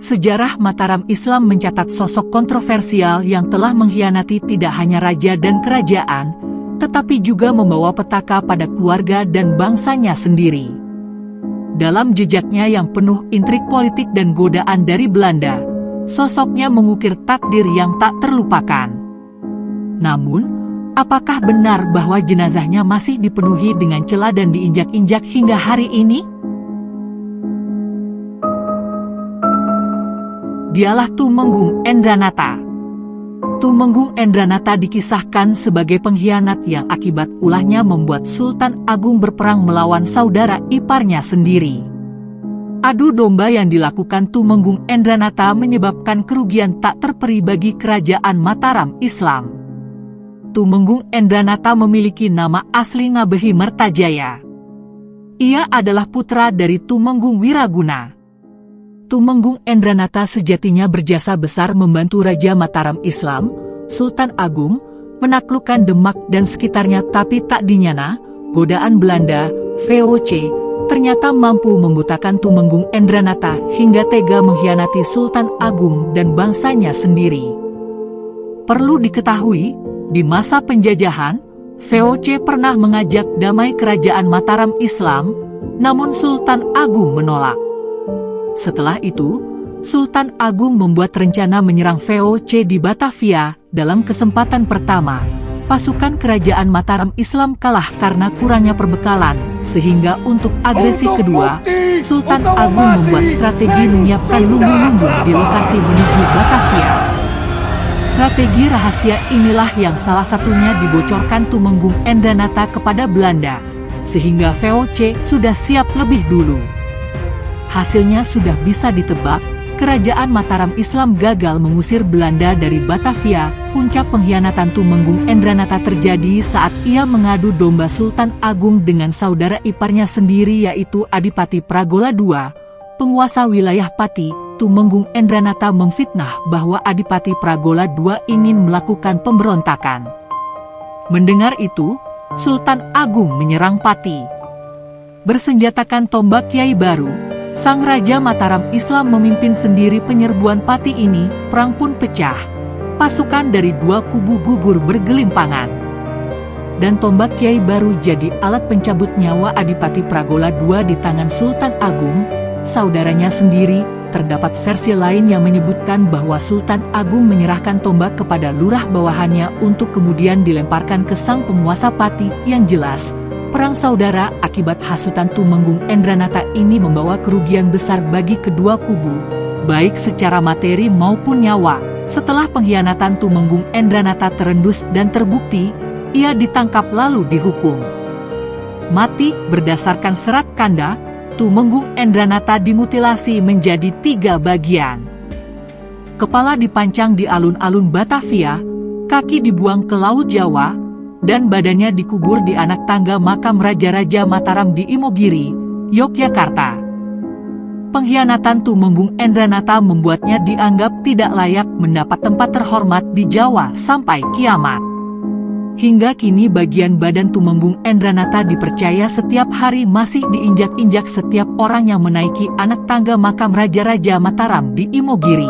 Sejarah Mataram Islam mencatat sosok kontroversial yang telah mengkhianati tidak hanya raja dan kerajaan, tetapi juga membawa petaka pada keluarga dan bangsanya sendiri. Dalam jejaknya yang penuh intrik politik dan godaan dari Belanda, sosoknya mengukir takdir yang tak terlupakan. Namun, apakah benar bahwa jenazahnya masih dipenuhi dengan cela dan diinjak-injak hingga hari ini? Dialah Tumenggung Endranata. Tumenggung Endranata dikisahkan sebagai pengkhianat yang akibat ulahnya membuat Sultan Agung berperang melawan saudara iparnya sendiri. Adu domba yang dilakukan Tumenggung Endranata menyebabkan kerugian tak terperi bagi kerajaan Mataram Islam. Tumenggung Endranata memiliki nama asli Ngabehi Mertajaya. Ia adalah putra dari Tumenggung Wiraguna. Tumenggung Endranata sejatinya berjasa besar membantu Raja Mataram Islam, Sultan Agung, menaklukkan Demak dan sekitarnya, tapi tak dinyana, godaan Belanda, VOC, ternyata mampu membutakan Tumenggung Endranata hingga tega mengkhianati Sultan Agung dan bangsanya sendiri. Perlu diketahui, di masa penjajahan, VOC pernah mengajak damai kerajaan Mataram Islam, namun Sultan Agung menolak. Setelah itu, Sultan Agung membuat rencana menyerang VOC di Batavia. Dalam kesempatan pertama, pasukan kerajaan Mataram Islam kalah karena kurangnya perbekalan, sehingga untuk agresi kedua, Sultan Agung membuat strategi menyiapkan lumbung-lumbung di lokasi menuju Batavia. Strategi rahasia inilah yang salah satunya dibocorkan Tumenggung Endranata kepada Belanda, sehingga VOC sudah siap lebih dulu. Hasilnya sudah bisa ditebak, kerajaan Mataram Islam gagal mengusir Belanda dari Batavia. Puncak pengkhianatan Tumenggung Endranata terjadi saat ia mengadu domba Sultan Agung dengan saudara iparnya sendiri, yaitu Adipati Pragola II, penguasa wilayah Pati. Tumenggung Endranata memfitnah bahwa Adipati Pragola II ingin melakukan pemberontakan. Mendengar itu, Sultan Agung menyerang Pati. Bersenjatakan tombak Kiai Baru, sang Raja Mataram Islam memimpin sendiri penyerbuan Pati ini. Perang pun pecah. Pasukan dari dua kubu gugur bergelimpangan. Dan tombak Kiai Baru jadi alat pencabut nyawa Adipati Pragola II di tangan Sultan Agung, saudaranya sendiri. Terdapat versi lain yang menyebutkan bahwa Sultan Agung menyerahkan tombak kepada lurah bawahannya untuk kemudian dilemparkan ke sang penguasa Pati. Yang jelas, perang saudara akibat hasutan Tumenggung Endranata ini membawa kerugian besar bagi kedua kubu, baik secara materi maupun nyawa. Setelah pengkhianatan Tumenggung Endranata terendus dan terbukti, ia ditangkap lalu dihukum mati. Berdasarkan Serat Kanda, Tumenggung Endranata dimutilasi menjadi 3 bagian. Kepala dipancang di alun-alun Batavia, kaki dibuang ke Laut Jawa, dan badannya dikubur di anak tangga makam Raja-Raja Mataram di Imogiri, Yogyakarta. Pengkhianatan Tumenggung Endranata membuatnya dianggap tidak layak mendapat tempat terhormat di Jawa sampai kiamat. Hingga kini bagian badan Tumenggung Endranata dipercaya setiap hari masih diinjak-injak setiap orang yang menaiki anak tangga makam Raja-Raja Mataram di Imogiri.